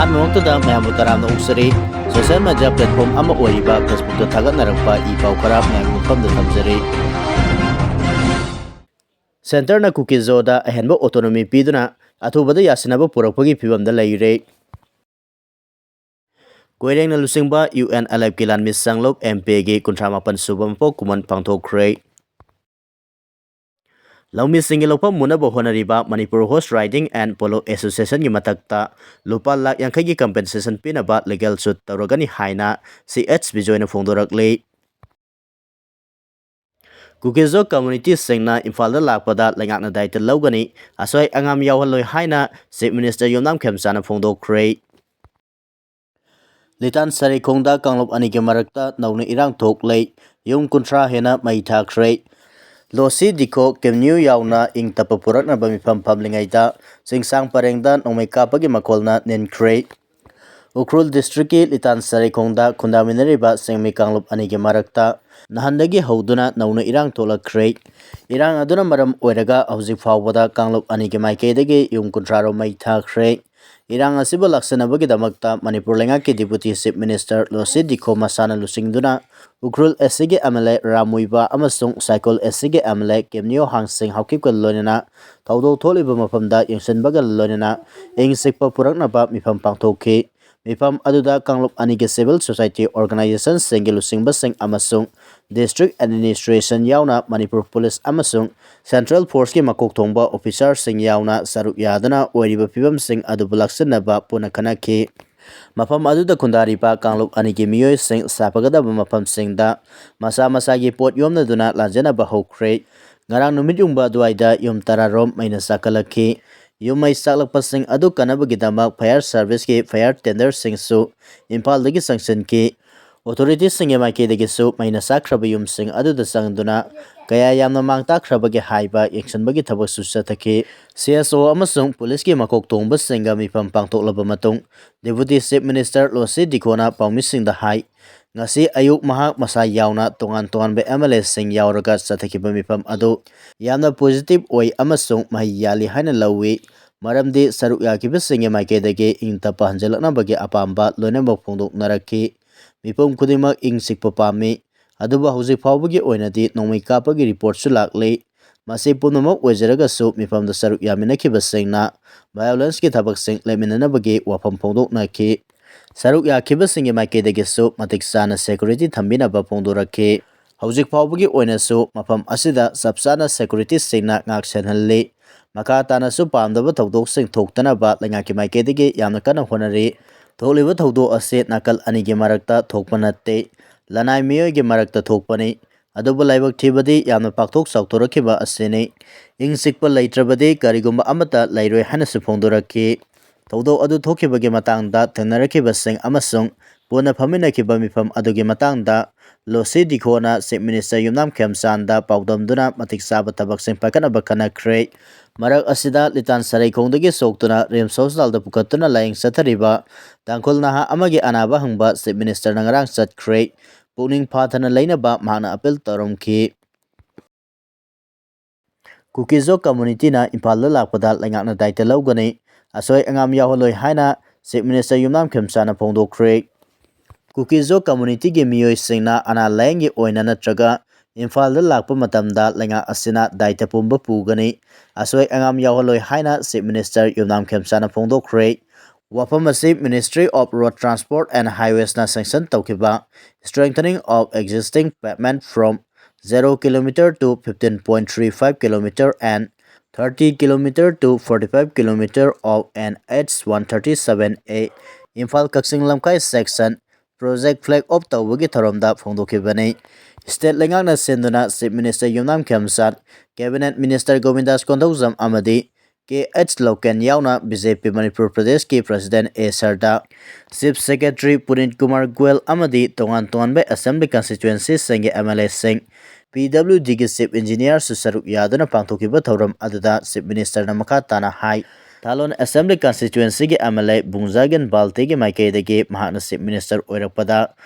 ꯑꯍꯥꯟꯕꯃꯛꯇꯗ ꯃꯌꯥꯝꯕꯨ ꯇꯔꯥꯝꯅ ꯑꯣꯛꯆꯔꯤ social media platform ꯑꯃ ꯑꯣꯏꯔꯤꯕ ꯐꯦꯁꯕꯨꯛꯇ ꯊꯥꯒꯠꯅꯔꯛꯄ ꯏ ꯄꯥꯎ ꯈꯔ ꯃꯌꯥꯝꯒꯤ ꯃꯐꯝꯗ ꯊꯝꯖꯔꯤ꯫ ꯁꯦꯟꯇꯔꯅ kuki zoda ahenba autonomy piduna ꯑꯊꯨꯕꯗ ꯌꯥꯁꯤꯟꯅꯕ ꯄꯨꯔꯛꯄꯒꯤ ꯐꯤꯚꯝꯗ ꯂꯩꯔꯦ꯫ ꯀꯣꯏꯔꯦꯡꯅ ꯂꯨꯆꯤꯡꯕ UN ꯑꯂꯦꯞꯀꯤ ꯂꯥꯟꯃꯤ ꯁꯪꯂꯨꯞ MPꯒꯤ 38 ꯁꯨꯕ ꯃꯄꯣꯛ ꯀꯨꯝꯑꯣꯟ ꯄꯥꯡꯊꯣꯛꯈ꯭ꯔꯦ꯫ ꯂꯧꯃꯤꯁꯤꯡꯒꯤ ꯂꯧꯐꯝ ꯃꯨꯟꯅꯕ ꯍꯣꯠꯅꯔꯤꯕ ꯃꯅꯤꯄꯨꯔ ꯍꯣꯔꯁ ꯔꯥꯏꯗꯤꯡ ꯑꯦꯟड ꯄꯣꯂꯣ ꯑꯦꯁꯣꯁꯤꯌꯦꯁꯟꯒꯤ ꯃꯊꯛꯇ ꯂꯨꯄꯥ ꯂꯥꯈ 50ꯒꯤ ꯀꯝꯄꯦꯟꯁꯦꯁꯟ ꯄꯤꯅꯕ ꯂꯤꯒꯦꯜ ꯁꯨꯠ ꯇꯧꯔꯒꯅꯤ ꯍꯥꯏꯅ CH ꯕꯤꯖꯣꯏꯅ ꯐꯣꯡꯗꯣꯔꯛꯂꯤ꯫ kuki ꯀꯝꯃ꯭ꯌꯨꯅꯤꯇꯤꯁꯤꯡꯅ ꯏꯝꯐꯥꯜꯗ ꯂꯥꯛꯄꯗ ꯂꯩꯉꯥꯛꯅ ꯗꯥꯏꯇ ꯂꯧꯒꯅꯤ, ꯑꯁꯣꯏ ꯑꯉꯥꯝ ꯌꯥꯎꯍꯜꯂꯣꯏ ꯍꯥꯏꯅ ꯆꯤꯐ ꯃꯤꯅꯤꯁꯇꯔ ꯌꯣꯝꯅꯥꯝ ꯈꯦꯝꯆꯥꯅ ꯐꯣꯡꯗꯣꯛꯈ꯭ꯔꯦ꯫ ꯂꯤꯇꯥꯟ ꯁꯔꯩꯈꯣꯡꯗ ꯀꯥꯡꯂꯨꯞ ꯑꯅꯤꯒꯤ ꯃꯔꯛꯇ ꯅꯧꯅ ꯏꯔꯥꯡ ꯊꯣꯛꯂꯦ꯫ ꯌꯨꯝ 30 ꯍꯦꯟꯅ ꯃꯩ ꯊꯥꯈ꯭ꯔꯦ꯫ ꯂꯣꯁꯤ ꯗꯤꯈꯣ ꯀꯦꯝꯅ꯭ꯌꯨ ꯌꯥꯎꯅ ꯏꯪ ꯇꯞꯄ ꯄꯨꯔꯛꯅꯕ ꯃꯤꯐꯝ ꯐꯝꯂꯤꯉꯩꯗ ꯆꯤꯡꯁꯥꯡ ꯄꯔꯦꯡꯗ ꯅꯣꯡꯃꯩ ꯀꯥꯞꯄꯒꯤ ꯃꯈꯣꯜꯅ ꯅꯤꯟꯈ꯭ꯔꯦ꯫ ꯎꯈ꯭ꯔꯨꯜ ꯗꯤꯁꯇ꯭ꯔꯤꯛꯀꯤ ꯂꯤꯇꯥꯟ ꯁꯔꯩꯈꯣꯡꯗ ꯈꯨꯟꯗꯥꯃꯤꯟꯅꯔꯤꯕ ꯆꯤꯡꯃꯤ ꯀꯥꯡꯂꯨꯞ ꯑꯅꯤꯒꯤ ꯃꯔꯛꯇ ꯅꯍꯥꯟꯗꯒꯤ ꯍꯧꯗꯨꯅ ꯅꯧꯅ ꯏꯔꯥꯡ ꯊꯣꯛꯂꯛꯈ꯭ꯔꯦ꯫ ꯏꯔꯥꯡ ꯑꯗꯨꯅ ꯃꯔꯝ ꯑꯣꯏꯔꯒ ꯍꯧꯖꯤꯛ ꯐꯥꯎꯕꯗ ꯀꯥꯡꯂꯨꯞ ꯑꯅꯤꯒꯤ ꯃꯥꯏꯀꯩꯗꯒꯤ ꯌꯨꯝ 30 ꯔꯣꯝ ꯃꯩ ꯊꯥꯈ꯭ꯔꯦ꯫ ꯏꯔꯥꯡ ꯑꯁꯤꯕꯨ ꯂꯥꯛꯁꯤꯟꯅꯕꯒꯤꯗꯃꯛꯇ ꯃꯅꯤꯄꯨꯔ ꯂꯩꯉꯥꯛꯀꯤ ꯗꯤꯄꯨꯇꯤ ꯆꯤꯐ ꯃꯤꯅꯤꯁꯇꯔ ꯂꯣꯁꯤ ꯗꯤꯈꯣ ꯃꯁꯥꯅ ꯂꯨꯆꯤꯡꯗꯨꯅ ꯎꯈ꯭ꯔꯨꯜ SCꯒꯤ MLA ꯔꯥꯃꯨꯏꯕ ꯑꯃꯁꯨꯡ ꯁꯥꯏꯀꯣꯜ SCꯒꯤ MLA ꯀꯦꯝꯅ꯭ꯌꯨ ꯍꯥꯡꯁꯤꯡ ꯍꯥꯎꯀꯤꯞꯀ ꯂꯣꯏꯅꯅ ꯊꯧꯗꯣꯛ ꯊꯣꯛꯂꯤꯕ ꯃꯐꯝꯗ ꯌꯦꯡꯁꯤꯟꯕꯒ ꯂꯣꯏꯅꯅ ꯏꯪ ꯆꯤꯛꯄ ꯄꯨꯔꯛꯅꯕ ꯃꯤꯐꯝ ꯄꯥꯡꯊꯣꯛꯈꯤ꯫ ꯃꯤꯐꯝ ꯑꯗꯨꯗ ꯀꯥꯡꯂꯨꯞ ꯑꯅꯤꯒꯤ ꯁꯤꯚꯤꯜ ꯁꯣꯁꯥꯏꯇꯤ ꯑꯣꯔꯒꯅꯥꯏꯖꯦꯁꯟꯁꯤꯡꯒꯤ ꯂꯨꯆꯤꯡꯕꯁꯤꯡ ꯑꯃꯁꯨꯡ ꯗꯤꯁꯇ꯭ꯔꯤꯛ ꯑꯦꯗꯃꯤꯅꯤꯁꯇ꯭ꯔꯦꯁꯟ ꯌꯥꯎꯅ ꯃꯅꯤꯄꯨꯔ ꯄꯨꯂꯤꯁ ꯑꯃꯁꯨꯡ ꯁꯦꯟꯇ꯭ꯔꯦꯜ ꯐꯣꯔꯁꯀꯤ ꯃꯀꯣꯛ ꯊꯣꯡꯕ ꯑꯣꯐꯤꯁꯥꯔꯁꯤꯡ ꯌꯥꯎꯅ ꯁꯔꯨꯛ ꯌꯥꯗꯨꯅ ꯑꯣꯏꯔꯤꯕ ꯐꯤꯚꯝꯁꯤꯡ ꯑꯗꯨꯕꯨ ꯂꯥꯛꯁꯤꯟꯅꯕ ꯄꯨꯟꯅ ꯈꯟꯅꯈꯤ꯫ ꯃꯐꯝ ꯑꯗꯨꯗ ꯈꯨꯟꯗꯥꯔꯤꯕ ꯀꯥꯡꯂꯨꯞ ꯑꯅꯤꯒꯤ ꯃꯤꯑꯣꯏꯁꯤꯡ ꯁꯥꯐꯒꯗꯕ ꯃꯐꯝꯁꯤꯡꯗ ꯃꯁꯥ ꯃꯁꯥꯒꯤ ꯄꯣꯠ ꯌꯣꯝꯅꯗꯨꯅ ꯂꯥꯟꯖꯦꯟꯅꯕ ꯍꯧꯈ꯭ꯔꯦ꯫ ꯉꯔꯥꯡ ꯅꯨꯃꯤꯠ ꯌꯨꯡꯕ ꯑꯗꯨꯋꯥꯏꯗ ꯌꯨꯝ 10 ꯔꯣꯝ ꯃꯩꯅ ꯆꯥꯛꯀꯠꯂꯛꯈꯤ꯫ ꯌꯨꯝ ꯃꯩ ꯆꯥꯛꯂꯛꯄꯁꯤꯡ ꯑꯗꯨ ꯀꯟꯅꯕꯒꯤꯗꯃꯛ ꯐꯥꯌꯔ ꯁꯥꯔꯚꯤꯁꯀꯤ ꯐꯥꯌꯔ ꯇꯦꯟꯗꯔꯁꯤꯡꯁꯨ ꯏꯝꯐꯥꯜꯗꯒꯤ ꯆꯪꯁꯤꯟꯈꯤ꯫ ꯑꯣꯊꯣꯔꯤꯇꯤꯁꯤꯡꯒꯤ ꯃꯥꯏꯀꯩꯗꯒꯤꯁꯨ ꯃꯩꯅ ꯆꯥꯛꯈ꯭ꯔꯕ ꯌꯨꯝꯁꯤꯡ ꯑꯗꯨꯗ ꯆꯪꯗꯨꯅ ꯀꯌꯥ ꯌꯥꯝꯅ ꯃꯥꯡ ꯇꯥꯛꯈ꯭ꯔꯕꯒꯦ ꯍꯥꯏꯕ ꯌꯦꯡꯁꯤꯟꯕꯒꯤ ꯊꯕꯛꯁꯨ ꯆꯠꯊꯈꯤ꯫ CSO ꯑꯃꯁꯨꯡ ꯄꯨꯂꯤꯁꯀꯤ ꯃꯀꯣꯛ ꯊꯣꯡꯕꯁꯤꯡꯒ ꯃꯤꯐꯝ ꯄꯥꯡꯊꯣꯛꯂꯕ ꯃꯇꯨꯡ ꯗꯤꯄꯨꯇꯤ ꯆꯤꯐ ꯃꯤꯅꯤꯁꯇꯔ ꯂꯣꯁꯤ ꯗꯤꯈꯣꯅ ꯄꯥꯎꯃꯤꯁꯤꯡꯗ ꯍꯥꯏ ꯉꯁꯤ ꯑꯌꯨꯛ ꯃꯍꯥꯛ ꯃꯁꯥ ꯌꯥꯎꯅ ꯇꯣꯉꯥꯟ ꯇꯣꯉꯥꯟꯕ MLAꯁꯤꯡ ꯌꯥꯎꯔꯒ ꯆꯠꯊꯈꯤꯕ ꯃꯤꯐꯝ ꯑꯗꯨ ꯌꯥꯝꯅ ꯄꯣꯖꯤꯇꯤꯚ ꯑꯣꯏ ꯑꯃꯁꯨꯡ ꯃꯍꯩ ꯌꯥꯜꯂꯤ ꯍꯥꯏꯅ ꯂꯧꯏ, ꯃꯔꯝꯗꯤ ꯁꯔꯨꯛ ꯌꯥꯈꯤꯕꯁꯤꯡꯒꯤ ꯃꯥꯏꯀꯩꯗꯒꯤ ꯏꯪ ꯇꯞꯄ ꯍꯟꯖꯤꯜꯂꯛꯅꯕꯒꯤ ꯑꯄꯥꯝꯕ ꯂꯣꯏꯅꯃꯛ ꯐꯣꯡꯗꯣꯛꯅꯔꯛꯈꯤ꯫ ꯃꯤꯄꯨꯝ ꯈꯨꯗꯤꯡꯃꯛ ꯏꯪ ꯆꯤꯛꯄ ꯄꯥꯝꯃꯤ, ꯑꯗꯨꯕꯨ ꯍꯧꯖꯤꯛ ꯐꯥꯎꯕꯒꯤ ꯑꯣꯏꯅꯗꯤ ꯅꯣꯡꯃꯩ ꯀꯥꯞꯄꯒꯤ ꯔꯤꯄꯣꯔꯠꯁꯨ ꯂꯥꯛꯂꯤ꯫ ꯃꯁꯤ ꯄꯨꯝꯅꯃꯛ ꯑꯣꯏꯖꯔꯒꯁꯨ ꯃꯤꯐꯝꯗ ꯁꯔꯨꯛ ꯌꯥꯃꯤꯟꯅꯈꯤꯕꯁꯤꯡꯅ ꯚꯥꯏꯑꯣꯂꯦꯟꯁꯀꯤ ꯊꯕꯛꯁꯤꯡ ꯂꯦꯞꯃꯤꯟꯅꯅꯕꯒꯤ ꯋꯥꯐꯝ ꯐꯣꯡꯗꯣꯛꯅꯈꯤ꯫ ꯁꯔꯨꯛ ꯌꯥꯈꯤꯕꯁꯤꯡꯒꯤ ꯃꯥꯏꯀꯩꯗꯒꯤꯁꯨ ꯃꯇꯤꯛ ꯆꯥꯅ ꯁꯦꯀ꯭ꯌꯨꯔꯤꯇꯤ ꯊꯝꯕꯤꯅꯕ ꯐꯣꯡꯗꯣꯔꯛꯈꯤ꯫ ꯍꯧꯖꯤꯛ ꯐꯥꯎꯕꯒꯤ ꯑꯣꯏꯅꯁꯨ ꯃꯐꯝ ꯑꯁꯤꯗ ꯆꯞ ꯆꯥꯅ ꯁꯦꯀ꯭ꯌꯨꯔꯤꯇꯤꯁꯤꯡꯅ ꯉꯥꯛ ꯁꯦꯟꯍꯜꯂꯤ꯫ ꯃꯈꯥ ꯇꯥꯅꯁꯨ ꯄꯥꯝꯗꯕ ꯊꯧꯗꯣꯛꯁꯤꯡ ꯊꯣꯛꯇꯅꯕ ꯂꯩꯉꯥꯛꯀꯤ ꯃꯥꯏꯀꯩꯗꯒꯤ ꯌꯥꯝꯅ ꯀꯟꯅ ꯍꯣꯠꯅꯔꯤ꯫ ꯊꯣꯛꯂꯤꯕ ꯊꯧꯗꯣꯛ ꯑꯁꯤ ꯅꯥꯀꯜ ꯑꯅꯤꯒꯤ ꯃꯔꯛꯇ ꯊꯣꯛꯄ ꯅꯠꯇꯦ, ꯂꯅꯥꯏ ꯃꯤꯑꯣꯏꯒꯤ ꯃꯔꯛꯇ ꯊꯣꯛꯄꯅꯤ꯫ ꯑꯗꯨꯕꯨ ꯂꯥꯏꯕꯛ ꯊꯤꯕꯗꯤ ꯌꯥꯝꯅ ꯄꯥꯛꯊꯣꯛ ꯆꯥꯎꯊꯣꯔꯛꯈꯤꯕ ꯑꯁꯤꯅꯤ꯫ ꯏꯪ ꯆꯤꯛꯄ ꯂꯩꯇ꯭ꯔꯕꯗꯤ ꯀꯔꯤꯒꯨꯝꯕ ꯑꯃꯠꯇ ꯂꯩꯔꯣꯏ ꯍꯥꯏꯅꯁꯨ ꯐꯣꯡꯗꯣꯔꯛꯈꯤ꯫ ꯊꯧꯗꯣꯛ ꯑꯗꯨ ꯊꯣꯛꯈꯤꯕꯒꯤ ꯃꯇꯥꯡꯗ ꯊꯦꯡꯅꯔꯛꯈꯤꯕꯁꯤꯡ ꯑꯃꯁꯨꯡ ꯄꯨꯟꯅ ꯐꯝꯃꯤꯟꯅꯈꯤꯕ ꯃꯤꯐꯝ ꯑꯗꯨꯒꯤ ꯃꯇꯥꯡꯗ ꯂꯣꯁꯤ ꯗꯤꯈꯣꯅ ꯆꯤꯐ ꯃꯤꯅꯤꯁꯇꯔ ꯌꯣꯝꯅꯥꯝ ꯈꯦꯝꯆꯥꯟꯗ ꯄꯥꯎꯗꯝꯗꯨꯅ ꯃꯇꯤꯛ ꯆꯥꯕ ꯊꯕꯛꯁꯤꯡ ꯄꯥꯏꯈꯠꯅꯕ ꯈꯟꯅꯈ꯭ꯔꯦ꯫ ꯃꯔꯛ ꯑꯁꯤꯗ ꯂꯤꯇꯥꯟ ꯁꯔꯩꯈꯣꯡꯗꯒꯤ ꯁꯣꯛꯇꯨꯅ ꯔꯤꯝꯁ ꯍꯣꯁꯄꯤꯇꯥꯜꯗ ꯄꯨꯈꯠꯇꯨꯅ ꯂꯥꯌꯦꯡ ꯆꯠꯊꯔꯤꯕ ꯇꯥꯡꯈꯨꯜ ꯅꯍꯥ ꯑꯃꯒꯤ ꯑꯅꯥꯕ ꯍꯪꯕ ꯆꯤꯐ ꯃꯤꯅꯤꯁꯇꯔꯅ ꯉꯔꯥꯡ ꯆꯠꯈ꯭ꯔꯦ꯫ ꯄꯨꯛꯅꯤꯡ ꯐꯥꯊꯅ ꯂꯩꯅꯕ ꯃꯍꯥꯛꯅ ꯑꯄꯤꯜ ꯇꯧꯔꯝꯈꯤ꯫ kuki ꯀꯝꯃ꯭ꯌꯨꯅꯤꯇꯤꯅ ꯏꯝꯐꯥꯜꯗ ꯂꯥꯛꯄꯗ ꯂꯩꯉꯥꯛꯅ ꯗꯥꯏꯇ ꯂꯧꯒꯅꯤ, ꯑꯁꯣꯏ ꯑꯉꯥꯝ ꯌꯥꯎꯍꯜꯂꯣꯏ ꯍꯥꯏꯅ ꯆꯤꯐ ꯃꯤꯅꯤꯁꯇꯔ ꯌꯣꯝꯅꯥꯝ ꯈꯦꯝꯆꯥꯅ ꯐꯣꯡꯗꯣꯛꯈ꯭ꯔꯦ꯫ kuki ꯀꯝꯃ꯭ꯌꯨꯅꯤꯇꯤꯒꯤ ꯃꯤꯑꯣꯏꯁꯤꯡꯅ ꯑꯅꯥ ꯂꯥꯌꯦꯡꯒꯤ ꯑꯣꯏꯅ ꯅꯠꯇ꯭ꯔꯒ ꯏꯝꯐꯥꯜꯗ ꯂꯥꯛꯄ ꯃꯇꯝꯗ ꯂꯩꯉꯥꯛ ꯑꯁꯤꯅ ꯗꯥꯏꯇ ꯄꯨꯝꯕ ꯄꯨꯒꯅꯤ, ꯑꯁꯣꯏ ꯑꯉꯥꯝ ꯌꯥꯎꯍꯜꯂꯣꯏ ꯍꯥꯏꯅ ꯆꯤꯐ ꯃꯤꯅꯤꯁꯇꯔ ꯌꯣꯝꯅꯥꯝ ꯈꯦꯝꯆꯥꯅ ꯐꯣꯡꯗꯣꯛꯈ꯭ꯔꯦ꯫ ꯋꯥꯐꯝ ꯑꯁꯤ ministry of road transport and ꯍꯥꯏꯋꯦꯁꯅ ꯁꯦꯡꯁꯟ ꯇꯧꯈꯤꯕ strengthening of existing pavement from 0 kilometre to 15.35 kilometre and 30 kilometre to 45 kilometre of NH-137A Imphal Kakching Lamkhai section project flag off ꯇꯧꯕꯒꯤ ꯊꯧꯔꯝꯗ ꯐꯣꯡꯗꯣꯛꯈꯤꯕꯅꯤ꯫ ꯁ꯭ꯇꯦꯠ ꯂꯩꯉꯥꯛꯅ ꯁꯤꯟꯗꯨꯅ chief minister Yumnam Khemchand, cabinet minister Govindas Konthoujam ꯑꯃꯗꯤ KH ꯂꯧꯀꯦꯟ ꯌꯥꯎꯅ BJP ꯃꯅꯤꯄꯨꯔ ꯄ꯭ꯔꯗꯦꯁꯀꯤ president A. Sharda, chief secretary Puneet Kumar Goyal ꯑꯃꯗꯤ ꯇꯣꯉꯥꯟ ꯇꯣꯉꯥꯟꯕ ꯑꯦꯁꯦꯝꯕ꯭ꯂꯤ ꯀꯟꯁꯇꯤꯇ꯭ꯌꯨꯑꯦꯟꯁꯤꯁꯤꯡꯒꯤ MLAꯁꯤꯡ, PWDꯒꯤ ꯆꯤꯐ ꯏꯟꯖꯤꯅꯤꯌꯔꯁꯨ ꯁꯔꯨꯛ ꯌꯥꯗꯨꯅ ꯄꯥꯡꯊꯣꯛꯈꯤꯕ ꯊꯧꯔꯝ ꯑꯗꯨꯗ ꯆꯤꯐ ꯃꯤꯅꯤꯁꯇꯔꯅ ꯃꯈꯥ ꯇꯥꯅ ꯍꯥꯏ ꯊꯥꯂꯣꯟ ꯑꯦꯁꯦꯝꯕ꯭ꯂꯤ ꯀꯟꯁꯇꯤꯇ꯭ꯌꯨꯑꯦꯟꯁꯤꯒꯤ MLA ꯕꯨꯡꯖꯥꯒꯤꯟ ꯕꯥꯜꯇꯦꯒꯤ ꯃꯥꯏꯀꯩꯗꯒꯤ ꯃꯍꯥꯛꯅ ꯆꯤꯐ ꯃꯤꯅꯤꯁꯇꯔ ꯑꯣꯏꯔꯛꯄꯗ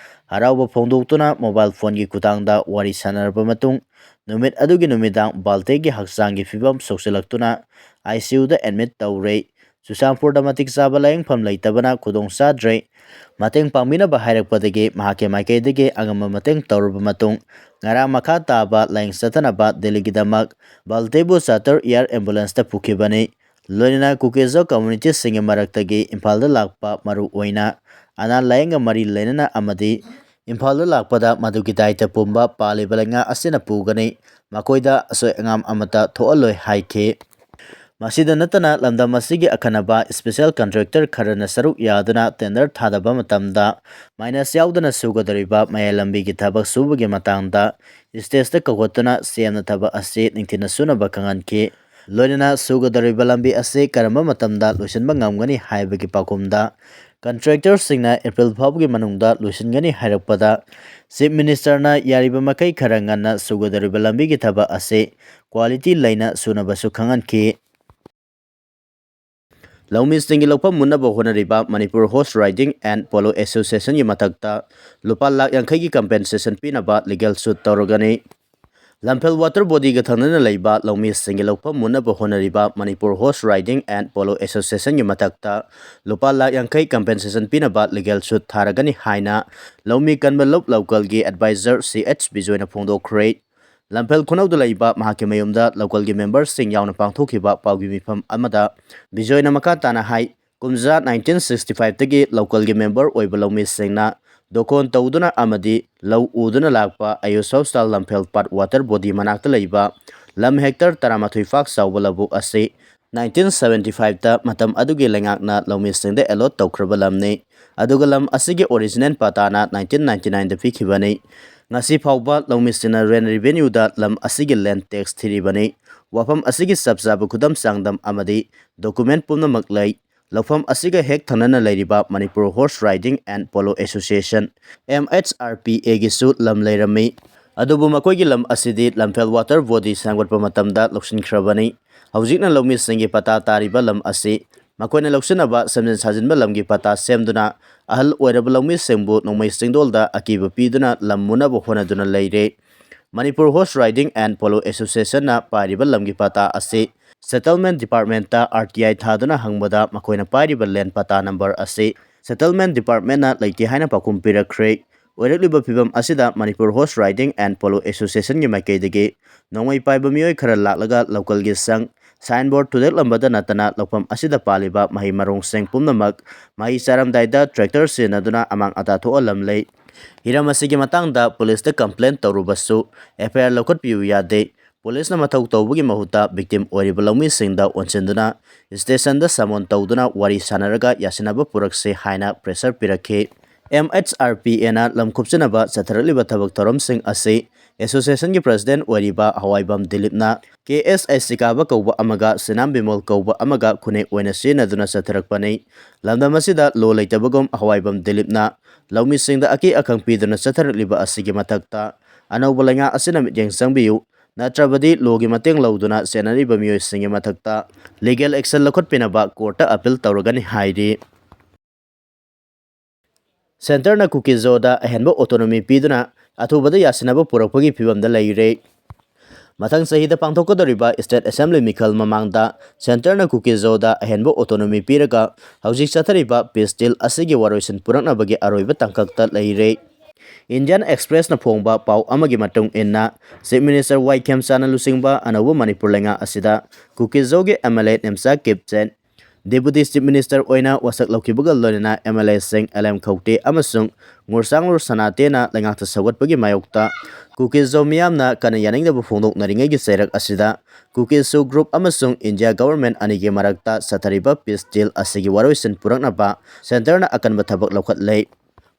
ꯍꯔꯥꯎꯕ ꯐꯣꯡꯗꯣꯛꯇꯨꯅ ꯃꯣꯕꯥꯏꯜ ꯐꯣꯟꯒꯤ ꯈꯨꯠꯊꯥꯡꯗ ꯋꯥꯔꯤ ꯁꯥꯅꯔꯕ ꯃꯇꯨꯡ ꯅꯨꯃꯤꯠ ꯑꯗꯨꯒꯤ ꯅꯨꯃꯤꯗꯥꯡ ꯕꯥꯜꯇꯦꯒꯤ ꯍꯛꯆꯥꯡꯒꯤ ꯐꯤꯚꯝ ꯁꯣꯛꯆꯤꯜꯂꯛꯇꯨꯅ ICUꯗ ꯑꯦꯗꯃꯤꯠ ꯇꯧꯔꯦ꯫ Churachandpurda matik chaba layengpham leitabana khudong chadre mateng pangminaba hairakpadagi mahake maikaidagi angama mateng tawraba matung ngarang makha taba layeng chatanaba Delhi-gidamak Baltebu Charter Air Ambulance ta pukhibani loinana Kukizo community singe maraktagi Imphalda lakpa maru oina ana layenga mari lenana amadi Imphalda lakpada madugi daita pumba palibalenga asina pugani makoida asoi angam amata thoaloi haike Masida natana lamdam asigi akanaba special contractor kharana saruk yaduna tender thadaba matamda minus yaudana sugadariba mayalambi gi thabak subagi matangda stage ta kogotuna siamna thaba ase ningthina sunaba kanganki loinana sugadariba lambi ase karama matamda loisanba ngamgani haibagi pakumda contractor singna April phawgi manungda loisingani hairakpada Chief Minister na yariba makai kharangana sugadariba lambi gi thaba ase quality laina sunabasu kanganki Laumi Stingi Lokpa Munaba Honariba Manipur Horse Riding and Polo Association Yamatakta Lupa Lakh Yankai compensation pinaba legal suit Torogani Lampel Water Body Gatanana Laiba Laumi Stingi Lokpa Munaba Honariba Manipur Horse Riding and Polo Association Yamatakta Lupa Lakh Yankai compensation pinaba legal suit Taragani Haina Laumi Kanbalop Local Gi Advisor CH Bijoina Phondo Crate Lampel Kunauda Laiba Mahakimayumda local gi members sing yauna pangthokiba paugi mifam amada Bijoyna makatana hai kumza 1965 tagi local gi member oiba lomi singna dokon tawduna amadi law uduna lakpa ayusau style lampel pat water body manakta laiba lam hector taramathui fak sawbalabu ase 1975 ta matam adugi lengakna lomi singde allot tawkraba lamni aduga lam asigi original patana 1999 da fikhibani ngasi phawba lawmisina ren revenue da lam asigi land tax thiribani wafam asigi sabsaba khudam sangdam amadi document pumna maklai lawfam asiga hek thanana lairiba Manipur Horse Riding and Polo Association MHRPA gi su lam lairami adubu makoigi lam asidi lampel water body sangwatpa matamda loksin khrabani hawjikna lawmisingi pata tariba lam asi makoina loksinaba samjin sajinba lamgi pata semduna ahal oiraba lawmi sengbu nongmai singdolda akiba piduna lammunaba honaduna leire Manipur Horse Riding and Polo Association na pariba lamgi pata ase Settlement Department ta RTI thaduna hangbada makoina pariba land pata number ase Settlement Department na leiti haina pakum pirakre oirakliba phibam asida Manipur Horse Riding and Polo Association gi maikaidagi nongmai paiba mioi khara laklaga local gi sang signboard to lambada natana lokpam asida paliba mahi marong seng pumnamak mahi saram daida tractor sinaduna amang ata tho lamlei hiram asigi matangda police ta complaint tawrubasu FIR lokot piu yade police na mathau tawbugi mahuta victim oriba lawmi singda onsenduna station da samon tawduna wari sanaraga yasinaba purakse haina pressure pirakhe MHRPA na lamkhupchanaba chatharaliba thabak thorom sing ase Association gi President Wariba Hawaibam Dilipna KSIC kaba kauba amaga Sinam Bimol kauba amaga khune oina sinaduna chatharakpani lamdamasida lo leitabagom Hawaibam Dilipna lawmi singda aki akang piduna chatharaliba asigi matakta anaubalanga asina mityeng sangbiu natrabadi logi mateng lauduna senariba miyoi singi matakta legal action lakhotpinaba court appeal tawragani hairi Center na kuki zoda ahenba autonomy piduna athubada yasinaba purakpagi phibamda leire mathang sahida pangthokadoriba state assembly mikhal mamangda center na kuki zoda ahenba autonomy piraga hawjik chathariba pistol asigi waroisin puraknabagi aroiba tangkakta leire Indian Express na phongba pau amagi matung inna Chief Minister Waikem Chana lusingba anawu Manipur lenga asida kuki zoge MLA nemsa kipchen Deputy Chief Minister oina wasak laukibuga loina MLA Singh LM Khawte amasung ngursanglur sanatena lengakta sawatpagi mayokta Cookies Zomiamna kana yaningda bu phongdok naringai gi serak asida Cookies Su Group amasung India government anigi marakta sathariba peace deal asigi waroisin purakna ba center na akan bathabak laukat lei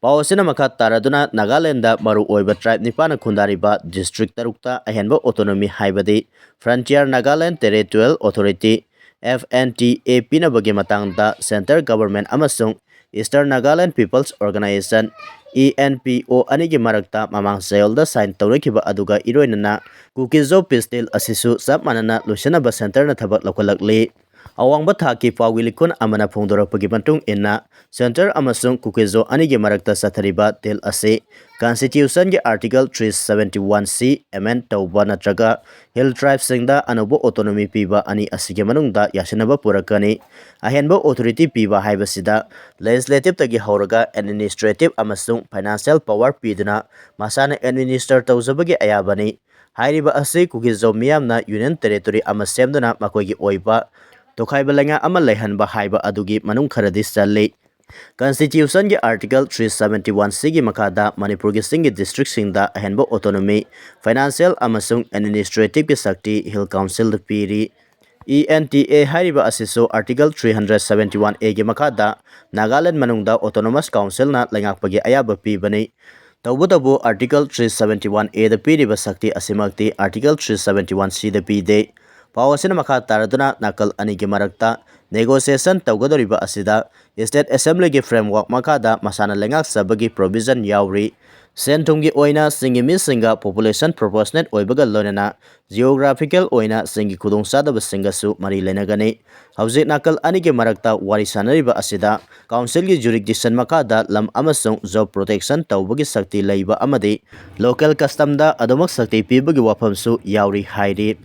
Pawasina makhat taraduna Nagaland da maru oiba tribe nipana khundariba district tarukta ahenba autonomy haibadi Frontier Nagaland Territorial Authority FNTA pinabagi matangda Center Government amasung Eastern Nagaland People's Organization ENPO anigi marakta mamang sayolda sign tawrakiba aduga iroinana Kukizo Pistol asisu sab manana Lucianaba Center na thabak laukalakli awangba thaki pawilikun amana phongdorakpagi bantung inna Center amasung Kukizo anigi marakta sathariba tel ase Constitution gi Article 371C amend tauba natraga Hill Tribes singda anobo autonomy piba ani asige manungda yasinaba purakani ahenba authority piba haibasida legislative tagi hauraga administrative amasung financial power piduna masana administer tauzabagi ayabani hairiba asi kuki zomiyamna union territory amasemduna makoigi oiba tokhaiba lenga ama lehanba haiba adugi manung kharadi salli Constitution gi Article 371C gi makada Manipur gi singi district singda ahenba autonomy financial amasung administrative gi sakti Hill Council da piri ENTA hariba asiso Article 371A gi makada Nagaland manungda autonomous council na lengakpagi ayaba pibani tawbutabu Article 371A da piriba sakti asimakti Article 371C da pide Pawasina makha taraduna nakal anigi marakta negotiation tawgadoriba asida State Assembly gi framework makada masana lengak sabagi provision yauri senthumgi oina singi misinga population proportionate oibaga lonena geographical oina singi khudong sadaba singasu mari lenagani hauji nakal anigi marakta wari sanariba asida council gi jurisdiction makada lam amasung job protection tawbagi sakti leiba amadi local custom da adomak sakti pibagi wafamsu yauri hairi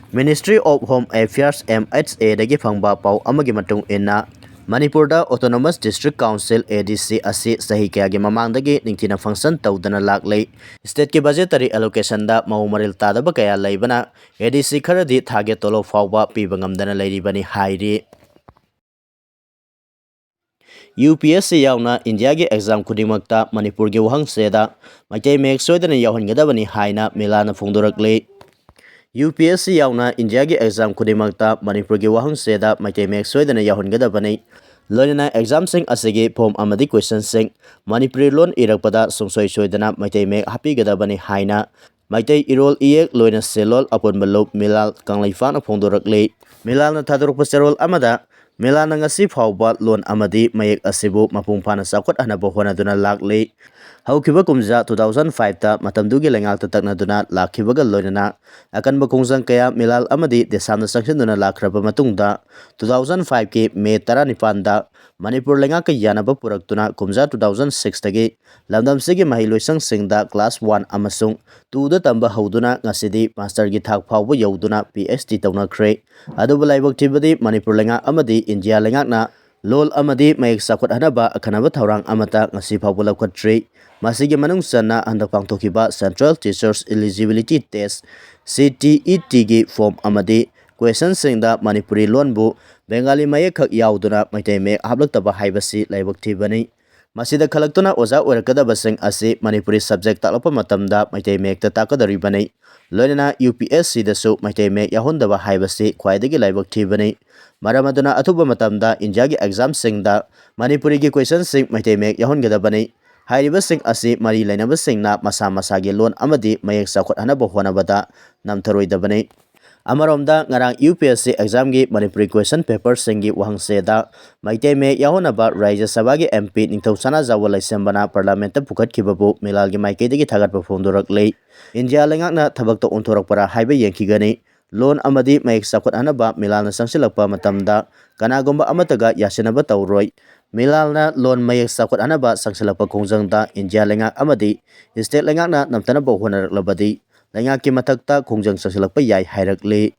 Ministry of Home Affairs MHA dagi phangba pau amagi matung inna Manipurda Autonomous District Council ADC asi sahi kaya gi mamangdagi ningtina function tawdana laklei state ki budgetary allocation da maumaril tadaba kaya leibana ADC kharadi thage tolo fawba piba ngamdana leiribani hairi UPSC yauna India gi exam khudimakta Manipur gi wahang seda maitei mek soidana yawhangadabani haina milana phongdoraklei UPSC yauna India gi exam khudimakta Manipur gi wahang seda maitei mek soidana yawhangadabani loina exam sing asigi form amadi question sing Manipuri lon irakpada sungsoi soidana maitei mek happy gadabani haina maitei irol iek loina selol apon balop milal kanglaifana phongdorakle milal na thadorok paserol amada milal na ngasi phawba lon amadi mayek asibu mapung phana sakot anaba honaduna lakle haukiba kumja 2005 ta matamdugi lengak taknaduna lakhibaga loina akanba khongjang kaya milal amadi desamna sangsinduna lakraba matungda 2005 ki May 19 da Manipur lengak ka yanaba puraktuna kumja 2006 tagi lamdamsigi mahiloisang singda class 1 amasung 2 da tamba hauduna ngasidi master gi thak phawba yauduna PhD tawnakre aduba laibak thibadi Manipur lengak amadi India lengakna lol amadi mayek sakot hanaba akhanaba thaurang amata ngasi phawba lakwatri masigi manung sana handak pangthokiba Central Teachers Eligibility Test CTET gi form amadi question singda Manipuri lonbu Bengali mayek khak yauduna maitai mek hablaktaba haibasi laibak thibani masida khalaktuna oza oirakadaba sing asi Manipuri subject taklapa matamda maitai mek ta takadoribani loinana UPSC dasu maitai mek yahondaba haibasi khwaidagi laibak thibani maramaduna athuba matamda India gi exam singda Manipuri gi question sing maitai mek yahongadabani hairiba sing asi mari lainaba singna masa masagi lon amadi mayek sakot hanaba honabada namtharoidabani Amaromda ngarang UPSC exam gi Manipuri question paper singi wahangseda maitei me yahonaba Rajya Sabha gi MP ningthosana zawal laisembana parliament ta pukhat kibabu milal gi maikei dagi thagat performdoraklei India lengakna thabak to onthorakpara haiba yengkigani lon amadi mayek sakot anaba milalna sangsilakpa matamda kanagomba amataga yasinaba tawroi milalna lon mayek sakot anaba sangsilakpa khongjangda India lengak amadi state lengakna namtanaba honaraklabadi lengaki matakta khongjang sangsilakpa yai hairakle